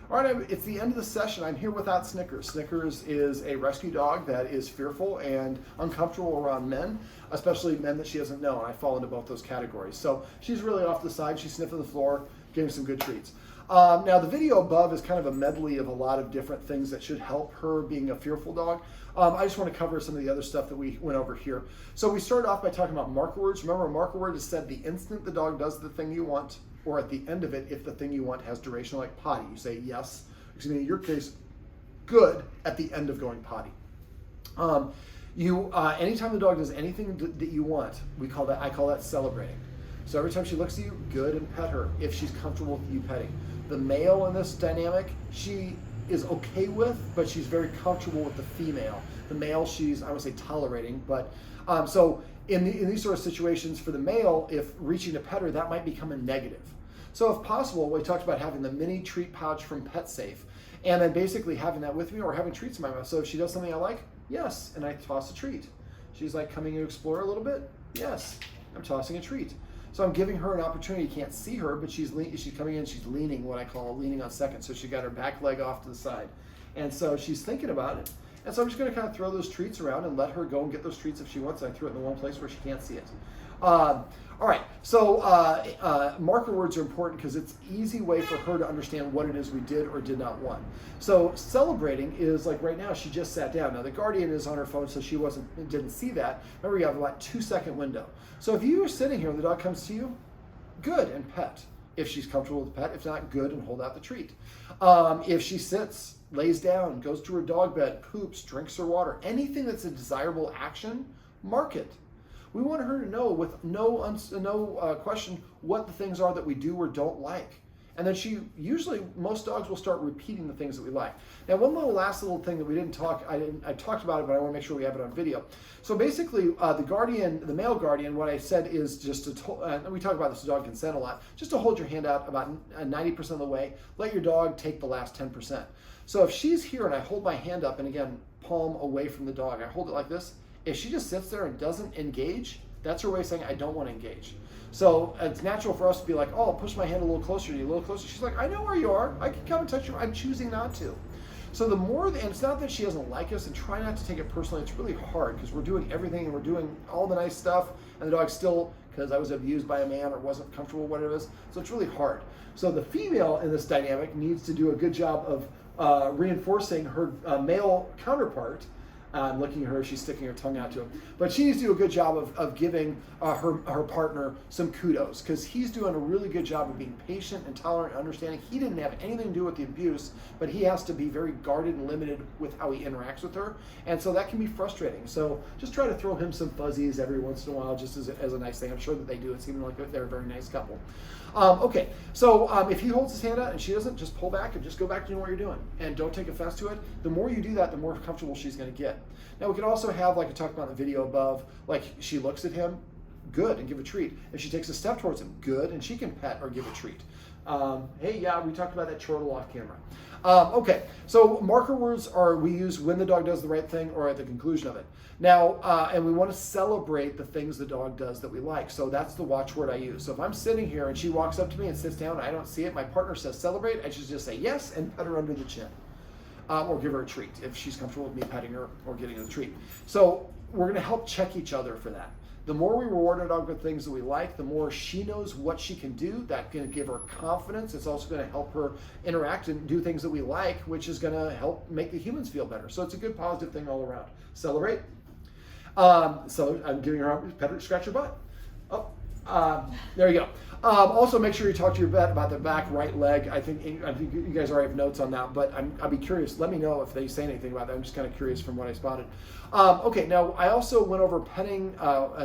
All right, it's the end of the session. I'm here without Snickers. Snickers is a rescue dog that is fearful and uncomfortable around men, especially men that she doesn't know, and I fall into both those categories. So she's really off the side. She's sniffing the floor, getting some good treats. Now, the video above is kind of a medley of a lot of different things that should help her being a fearful dog. I just want to cover some of the other stuff that we went over here. So we started off by talking about marker words. Remember, a marker word is said the instant the dog does the thing you want, or at the end of it if the thing you want has duration, like potty. You say yes, excuse me, in your case, good, at the end of going potty. Anytime the dog does anything that you want, I call that celebrating. So every time she looks at you, good, and pet her if she's comfortable with you petting. The male in this dynamic, she is okay with, but she's very comfortable with the female. The male, she's, I would say, tolerating, but so in these sort of situations for the male, if reaching to pet her, that might become a negative. So if possible, we talked about having the mini treat pouch from PetSafe, and then basically having that with me or having treats in my mouth. So if she does something I like, yes, and I toss a treat. She's like coming to explore a little bit, yes, I'm tossing a treat. So I'm giving her an opportunity. You can't see her, but she's coming in, she's leaning, what I call leaning on second. So she got her back leg off to the side. And so she's thinking about it. And so I'm just gonna kind of throw those treats around and let her go and get those treats if she wants. I threw it in the one place where she can't see it. All right, so marker words are important because it's an easy way for her to understand what it is we did or did not want. So celebrating is like right now, she just sat down. Now the guardian is on her phone, so she didn't see that. Remember, you have about 2-second window. So if you are sitting here and the dog comes to you, good, and pet. If she's comfortable with the pet, if not, good, and hold out the treat. If she sits, lays down, goes to her dog bed, poops, drinks her water, anything that's a desirable action, mark it. We want her to know with no question what the things are that we do or don't like. And then most dogs will start repeating the things that we like. Now, one last little thing that we didn't talk, I talked about it, but I want to make sure we have it on video. So basically, the male guardian, what I said is just to, we talk about this dog consent a lot, just to hold your hand out about 90% of the way, let your dog take the last 10%. So if she's here and I hold my hand up, and again, palm away from the dog, I hold it like this, if she just sits there and doesn't engage, that's her way of saying, I don't want to engage. So it's natural for us to be like, oh, I'll push my hand a little closer to you, a little closer. She's like, I know where you are. I can come and touch you. I'm choosing not to. So and it's not that she doesn't like us, and try not to take it personally. It's really hard because we're doing everything and we're doing all the nice stuff, and the dog's still, because I was abused by a man or wasn't comfortable, whatever it is. So it's really hard. So the female in this dynamic needs to do a good job of reinforcing her male counterpart. I'm looking at her, she's sticking her tongue out to him. But she needs to do a good job of giving her partner some kudos, because he's doing a really good job of being patient and tolerant and understanding. He didn't have anything to do with the abuse, but he has to be very guarded and limited with how he interacts with her. And so that can be frustrating. So just try to throw him some fuzzies every once in a while, just as a nice thing. I'm sure that they do. It seems like they're a very nice couple. Okay, so if he holds his hand out and she doesn't, just pull back and just go back to doing what you're doing. And don't take offense to it. The more you do that, the more comfortable she's going to get. Now we could also have, like I talked about in the video above, like she looks at him, good, and give a treat. If she takes a step towards him, good, and she can pet or give a treat. Hey, yeah, we talked about that chortle off camera. Okay, so marker words we use when the dog does the right thing or at the conclusion of it. Now, and we want to celebrate the things the dog does that we like. So that's the watchword I use. So if I'm sitting here and she walks up to me and sits down and I don't see it, my partner says celebrate, I should just say yes and pet her under the chin. Or give her a treat if she's comfortable with me petting her or getting her a treat. So we're going to help check each other for that. The more we reward our dog with things that we like, the more she knows what she can do. That's going to give her confidence. It's also going to help her interact and do things that we like, which is going to help make the humans feel better. So it's a good positive thing all around. Celebrate. So I'm giving her a pet her, scratch her butt. Oh, there you go. Also, make sure you talk to your vet about the back right leg. I think you guys already have notes on that, but I'd be curious. Let me know if they say anything about that. I'm just kind of curious from what I spotted. Okay, now I also went over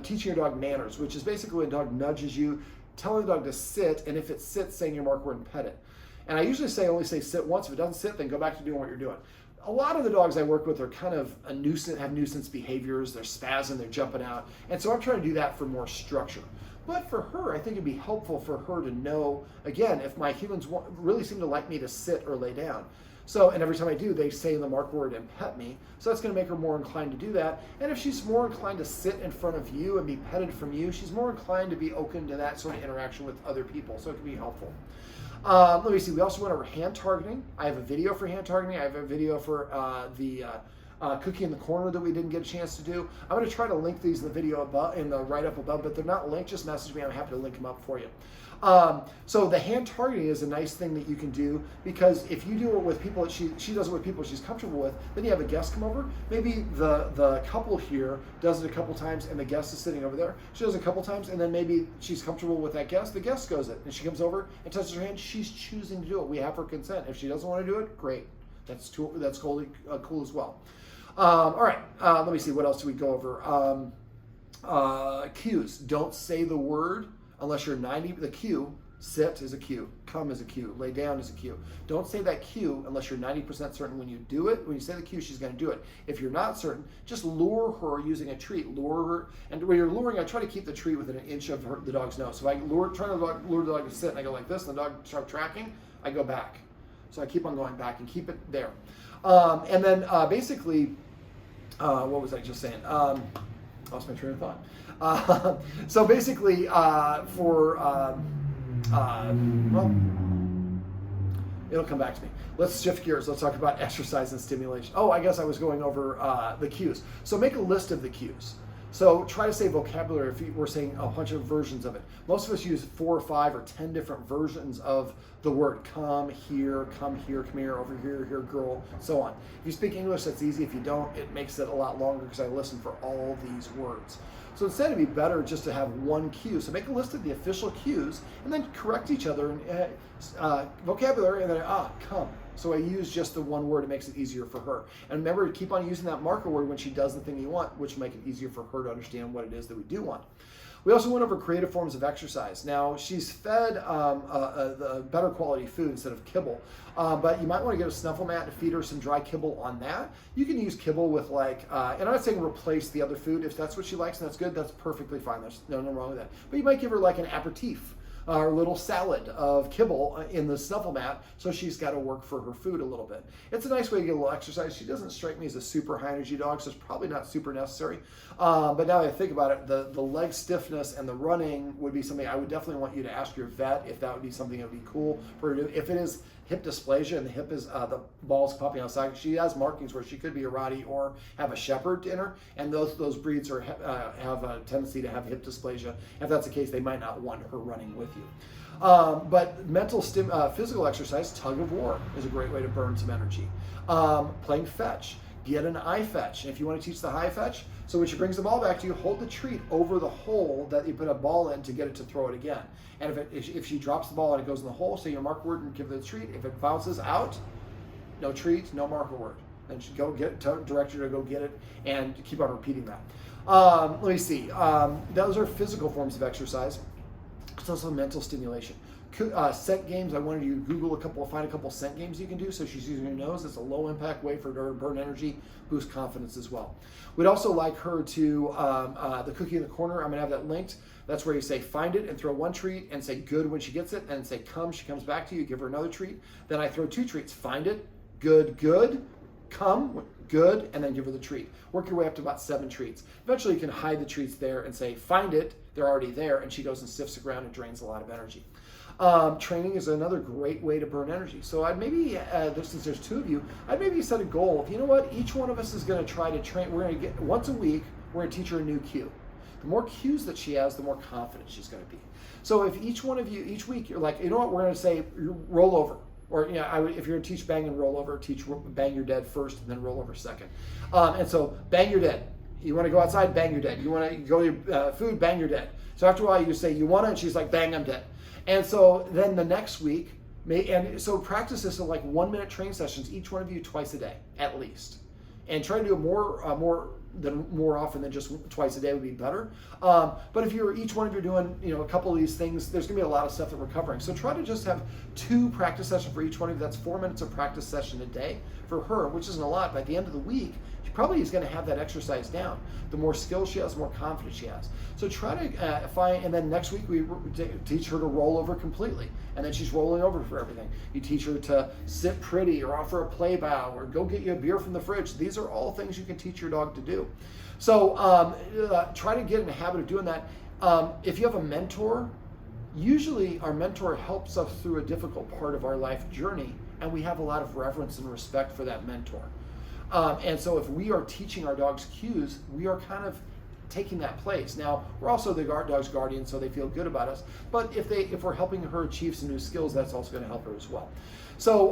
teaching your dog manners, which is basically when a dog nudges you, telling the dog to sit, and if it sits, saying your marker word and pet it. And I usually only say sit once. If it doesn't sit, then go back to doing what you're doing. A lot of the dogs I work with are kind of have nuisance behaviors. They're spazzing, they're jumping out. And so I'm trying to do that for more structure. But for her, I think it'd be helpful for her to know, again, if my humans really seem to like me to sit or lay down. So, and every time I do, they say the mark word and pet me. So that's going to make her more inclined to do that. And if she's more inclined to sit in front of you and be petted from you, she's more inclined to be open to that sort of interaction with other people. So it can be helpful. Let me see. We also went over hand targeting. I have a video for hand targeting. I have a video for the cookie in the corner that we didn't get a chance to do. I'm going to try to link these in the video above, in the write-up above, but they're not linked. Just message me. I'm happy to link them up for you. So the hand targeting is a nice thing that you can do, because if you do it with people that she does it with people she's comfortable with, then you have a guest come over. Maybe the couple here does it a couple times and the guest is sitting over there. She does it a couple times and then maybe she's comfortable with that guest. The guest goes it and she comes over and touches her hand. She's choosing to do it. We have her consent. If she doesn't want to do it, great. That's totally cool as well. All right. Let me see. What else do we go over? Cues. Don't say the word unless you're 90. The cue, sit is a cue, come is a cue, lay down is a cue. Don't say that cue unless you're 90% certain when you do it. When you say the cue, she's going to do it. If you're not certain, just lure her using a treat. Lure her, and when you're luring, I try to keep the treat within an inch of the dog's nose. So if I try to lure the dog to sit and I go like this and the dog starts tracking, I go back. So I keep on going back and keep it there. And then basically, what was I just saying? Lost my train of thought. So basically, well, it'll come back to me. Let's shift gears. Let's talk about exercise and stimulation. Oh, I guess I was going over the cues. So make a list of the cues. So try to say vocabulary if we're saying a bunch of versions of it. Most of us use 4 or 5 or 10 different versions of the word come here, come here, over here, here, girl, so on. If you speak English, that's easy. If you don't, it makes it a lot longer because I listen for all these words. So instead, it'd be better just to have one cue. So make a list of the official cues and then correct each other in vocabulary and then, come. So I use just the one word. It makes it easier for her. And remember to keep on using that marker word when she does the thing you want, which will make it easier for her to understand what it is that we do want. We also went over creative forms of exercise. Now, she's fed the better quality food instead of kibble, but you might want to get a snuffle mat to feed her some dry kibble on that. You can use kibble with and I'm not saying replace the other food. If that's what she likes and that's good, that's perfectly fine. There's nothing wrong with that. But you might give her like an aperitif. Or little salad of kibble in the snuffle mat, so she's got to work for her food a little bit. It's a nice way to get a little exercise. She doesn't strike me as a super high energy dog, so it's probably not super necessary. But now that I think about it, the leg stiffness and the running would be something I would definitely want you to ask your vet if that would be something that would be cool for her to do. If it is hip dysplasia and the hip is the ball's popping outside, she has markings where she could be a Rottie or have a Shepherd in her, and those breeds have a tendency to have hip dysplasia. If that's the case, they might not want her running with you. But mental physical exercise, tug of war is a great way to burn some energy. Playing fetch. Get an eye fetch. And if you want to teach the high fetch, so when she brings the ball back to you, hold the treat over the hole that you put a ball in to get it to throw it again. And if she drops the ball and it goes in the hole, say your marker word and give it a treat. If it bounces out, no treat, no marker word. Then she go get it, direct her to go get it, and keep on repeating that. Let me see. Those are physical forms of exercise. It's also mental stimulation. Scent games, I wanted you to find a couple scent games you can do. So she's using her nose. It's a low impact way for her to burn energy, boost confidence as well. We'd also like her to, the cookie in the corner, I'm gonna have that linked. That's where you say find it and throw one treat and say good when she gets it, and say come, she comes back to you, give her another treat. Then I throw 2 treats, find it, good, come, good, and then give her the treat. Work your way up to about 7 treats. Eventually you can hide the treats there and say find it, they're already there, and she goes and sifts the ground and drains a lot of energy. Training is another great way to burn energy. So I'd maybe, since there's 2 of you, I'd maybe set a goal. You know what? Each one of us is going to try to train. We're going to get once a week. We're going to teach her a new cue. The more cues that she has, the more confident she's going to be. So if each one of you, each week, you're like, you know what? We're going to say roll over. Or if you're going to teach bang and roll over, teach bang your dead first and then roll over second. And so bang your dead. You want to go outside, bang your dead. You want to go to your food, bang your dead. So after a while, you say you want to, and she's like, bang, I'm dead. And so then the next week, and so practice this in like 1-minute train sessions, each one of you twice a day, at least. And try to do it more often than just twice a day would be better. But if each one of you are doing, a couple of these things, there's gonna be a lot of stuff that we're covering. So try to just have 2 practice sessions for each one of you. That's 4 minutes of practice session a day for her, which isn't a lot. By the end of the week, she probably is gonna have that exercise down. The more skills she has, the more confidence she has. So try to find, and then next week we teach her to roll over completely. And then she's rolling over for everything. You teach her to sit pretty or offer a play bow or go get you a beer from the fridge. These are all things you can teach your dog to do. So try to get in the habit of doing that. If you have a mentor, Usually our mentor helps us through a difficult part of our life journey, and we have a lot of reverence and respect for that mentor. And so if we are teaching our dogs cues, we are kind of taking that place. Now, we're also the dog's guardian, so they feel good about us. But if we're helping her achieve some new skills, that's also going to help her as well. So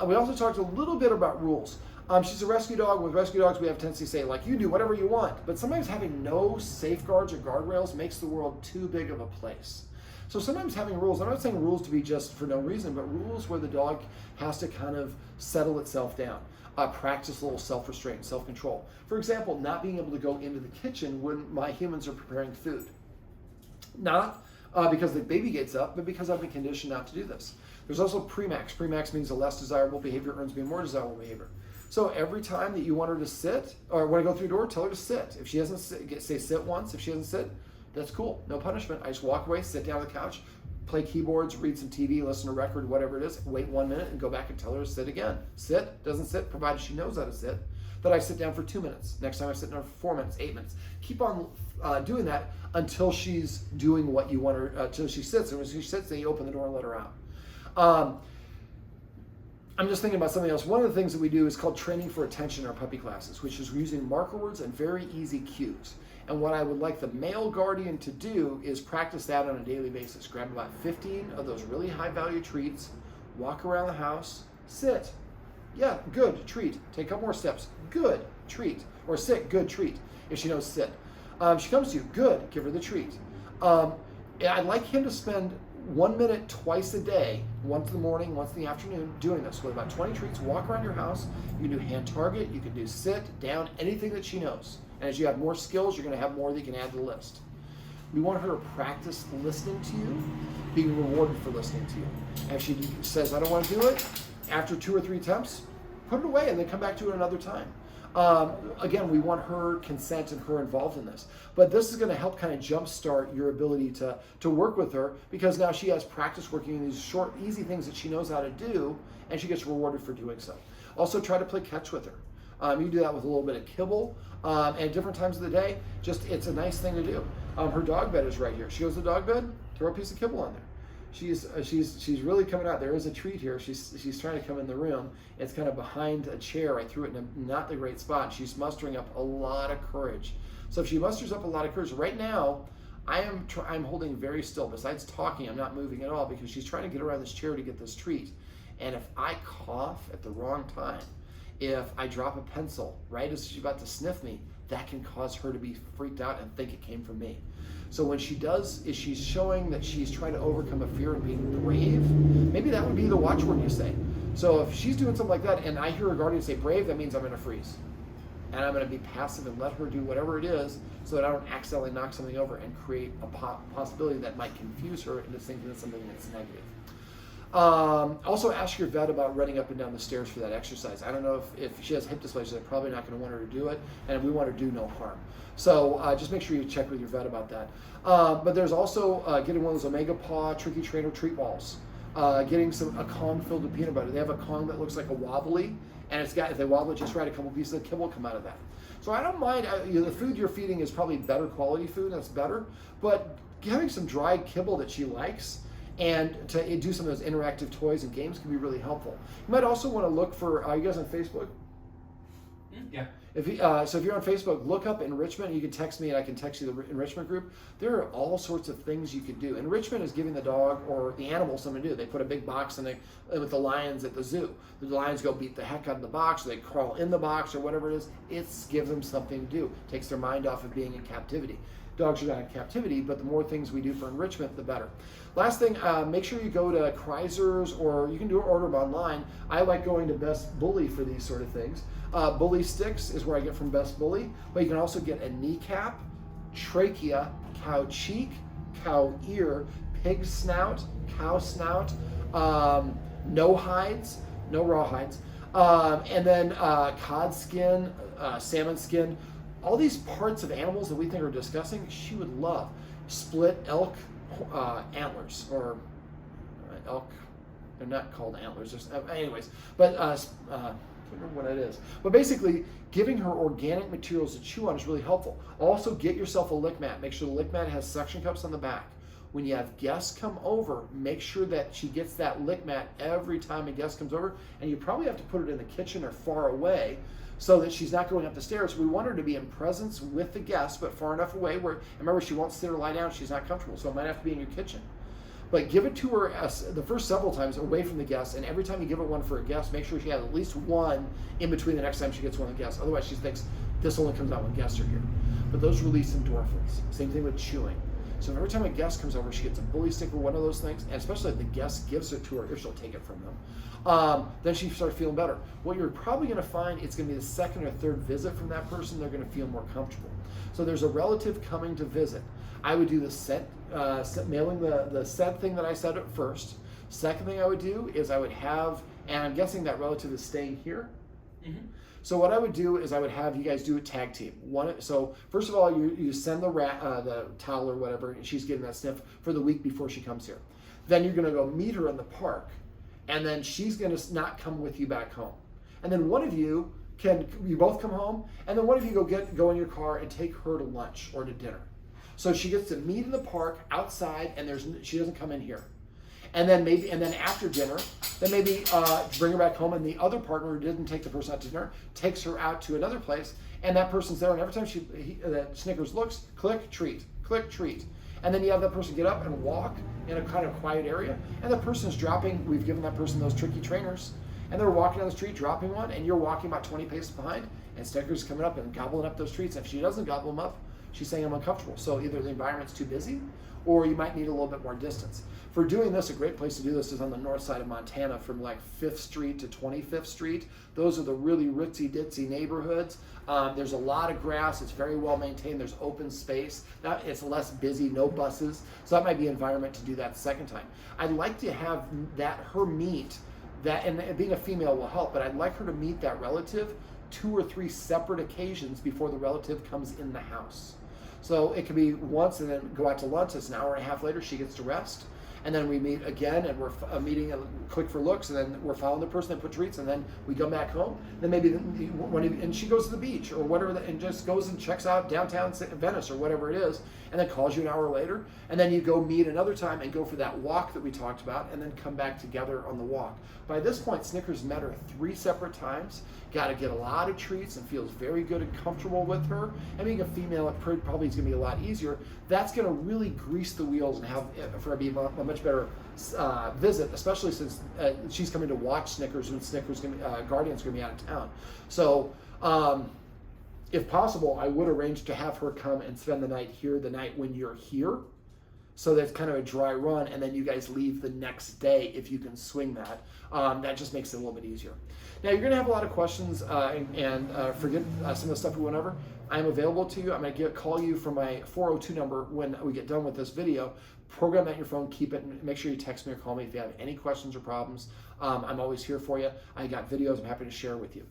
we also talked a little bit about rules. She's a rescue dog. With rescue dogs, we have a tendency to say, like, you do whatever you want. But sometimes having no safeguards or guardrails makes the world too big of a place. So sometimes having rules, I'm not saying rules to be just for no reason, but rules where the dog has to kind of settle itself down. Practice a little self-restraint, self-control. For example, not being able to go into the kitchen when my humans are preparing food. Not because the baby gets up, but because I've been conditioned not to do this. There's also premax. Premax means a less desirable behavior earns me more desirable behavior. So every time that you want her to sit, or when I go through the door, tell her to sit. If she doesn't sit, say sit once. If she doesn't sit, that's cool. No punishment. I just walk away, sit down on the couch, play keyboards, read some TV, listen to a record, whatever it is, wait 1 minute and go back and tell her to sit again. Sit, doesn't sit, provided she knows how to sit. Then I sit down for 2 minutes. Next time I sit down for 4 minutes, 8 minutes. Keep on doing that until she's doing what you want her, until she sits. And when she sits, then you open the door and let her out. I'm just thinking about something else. One of the things that we do is called training for attention in our puppy classes, which is using marker words and very easy cues. And what I would like the male guardian to do is practice that on a daily basis. Grab about 15 of those really high value treats, walk around the house, sit. Yeah, good, treat. Take a couple more steps. Good, treat. Or sit, good, treat. If she knows sit. She comes to you, good, give her the treat. I'd like him to spend 1 minute twice a day, once in the morning, once in the afternoon, doing this with about 20 treats. Walk around your house. You can do hand target, you can do sit, down, anything that she knows. And as you have more skills, you're going to have more that you can add to the list. We want her to practice listening to you, being rewarded for listening to you. And if she says, I don't want to do it, after 2 or 3 attempts, put it away and then come back to it another time. Again, we want her consent and her involved in this. But this is going to help kind of jumpstart your ability to work with her, because now she has practice working in these short, easy things that she knows how to do, and she gets rewarded for doing so. Also, try to play catch with her. You do that with a little bit of kibble, and at different times of the day. Just, it's a nice thing to do. Her dog bed is right here. She goes to the dog bed, throw a piece of kibble on there. She's really coming out. There is a treat here. She's trying to come in the room. It's kind of behind a chair. I threw it in a not the great spot. She's mustering up a lot of courage. So if she musters up a lot of courage, right now, I'm holding very still. Besides talking, I'm not moving at all, because she's trying to get around this chair to get this treat. And if I cough at the wrong time, if I drop a pencil right as she's about to sniff me, that can cause her to be freaked out and think it came from me. So when she does, is she's showing that she's trying to overcome a fear and being brave, maybe that would be the watchword you say. So if she's doing something like that and I hear a guardian say brave, that means I'm going to freeze. And I'm going to be passive and let her do whatever it is, so that I don't accidentally knock something over and create a possibility that might confuse her into thinking that something that's negative. Also ask your vet about running up and down the stairs for that exercise. I don't know if she has hip dysplasia, they're probably not going to want her to do it, and we want her to do no harm. So just make sure you check with your vet about that. But there's also getting one of those Omega Paw Tricky Trainer treat balls. Getting a Kong filled with peanut butter. They have a Kong that looks like a wobbly, and it's got, if they wobble it just right, a couple pieces of kibble come out of that. So I don't mind, the food you're feeding is probably better quality food, that's better, but having some dried kibble that she likes, and to do some of those interactive toys and games can be really helpful. You might also want to look for, you guys on Facebook? Yeah. So if you're on Facebook, look up Enrichment. You can text me and I can text you the Enrichment group. There are all sorts of things you could do. Enrichment is giving the dog or the animal something to do. They put a big box in with the lions at the zoo. The lions go beat the heck out of the box, or they crawl in the box, or whatever it is. It gives them something to do. Takes their mind off of being in captivity. Dogs are not in captivity, but the more things we do for enrichment, the better. Last thing, make sure you go to Kreiser's, or you can order them online. I like going to Best Bully for these sort of things. Bully sticks is where I get from Best Bully, but you can also get a kneecap, trachea, cow cheek, cow ear, pig snout, cow snout, no hides, no raw hides, and then cod skin, salmon skin. All these parts of animals that we think are disgusting, she would love. Split elk antlers, or elk, they're not called antlers, anyways, but I can't remember what it is. But basically, giving her organic materials to chew on is really helpful. Also, get yourself a lick mat. Make sure the lick mat has suction cups on the back. when you have guests come over, make sure that she gets that lick mat every time a guest comes over, and you probably have to put it in the kitchen or far away so that she's not going up the stairs. We want her to be in presence with the guests, but far enough away where, remember, she won't sit or lie down, she's not comfortable, so it might have to be in your kitchen. But give it to her the first several times away from the guests, and every time you give her one for a guest, make sure she has at least one in between the next time she gets one of the guests. Otherwise, she thinks this only comes out when guests are here. But those release endorphins. Same thing with chewing. So every time a guest comes over, she gets a bully stick or one of those things, and especially if the guest gives it to her, if she'll take it from them, then she starts feeling better. What you're probably going to find, it's going to be the second or third visit from that person, they're going to feel more comfortable. So there's a relative coming to visit. I would do the mailing the scent thing that I said at first. Second thing I would do is I would have, and I'm guessing that relative is staying here. Mm-hmm. So what I would do is I would have you guys do a tag team. So first of all, you send the towel or whatever, and she's getting that sniff for the week before she comes here. Then you're going to go meet her in the park, and then she's going to not come with you back home. And then one of you both come home, and then one of you go in your car and take her to lunch or to dinner. So she gets to meet in the park outside, and she doesn't come in here. And then after dinner, then maybe bring her back home, and the other partner who didn't take the person out to dinner takes her out to another place, and that person's there, and every time that Snickers looks, click, treat, and then you have that person get up and walk in a kind of quiet area, and the person's dropping. We've given that person those tricky trainers, and they're walking down the street dropping one, and you're walking about 20 paces behind, and Snickers is coming up and gobbling up those treats. If she doesn't gobble them up, she's saying I'm uncomfortable. So either the environment's too busy, or you might need a little bit more distance. For doing this, a great place to do this is on the north side of Montana from like 5th Street to 25th Street. Those are the really ritzy-ditzy neighborhoods. There's a lot of grass. It's very well maintained. There's open space. It's less busy, no buses. So that might be an environment to do that second time. I'd like to have her meet that, and being a female will help, but I'd like her to meet that relative 2 or 3 separate occasions before the relative comes in the house. So it could be once and then go out to lunch. It's an hour and a half later, she gets to rest. And then we meet again, and we're meeting quick for looks, and then we're following the person that put treats, and then we come back home. Then maybe and she goes to the beach or whatever, and just goes and checks out downtown Venice or whatever it is, and then calls you an hour later. And then you go meet another time and go for that walk that we talked about, and then come back together on the walk. By this point, Snickers met her 3 separate times, got to get a lot of treats, and feels very good and comfortable with her. And being a female, it probably is going to be a lot easier. That's going to really grease the wheels and have for be a much better visit, especially since she's coming to watch Snickers when Guardian's going to be out of town. So if possible, I would arrange to have her come and spend the night here the night when you're here. So that's kind of a dry run, and then you guys leave the next day if you can swing that. That just makes it a little bit easier. Now, you're going to have a lot of questions and forget some of the stuff we went over. I'm available to you. I'm going to call you from my 402 number when we get done with this video. Program that in your phone, keep it, and make sure you text me or call me if you have any questions or problems. I'm always here for you. I got videos I'm happy to share with you.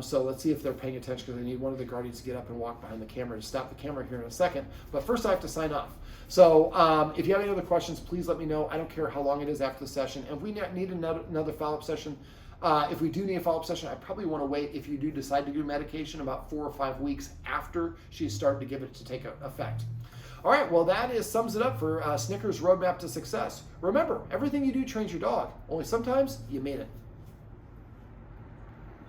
So let's see if they're paying attention, because I need one of the Guardians to get up and walk behind the camera to stop the camera here in a second. But first I have to sign off. So if you have any other questions, please let me know. I don't care how long it is after the session. And if we need another follow-up session, if we do need a follow-up session, I probably want to wait, if you do decide to do medication, about 4 or 5 weeks after she's starting to give it to take effect. All right, well, that sums it up for Snickers Roadmap to Success. Remember, everything you do trains your dog, only sometimes you mean it.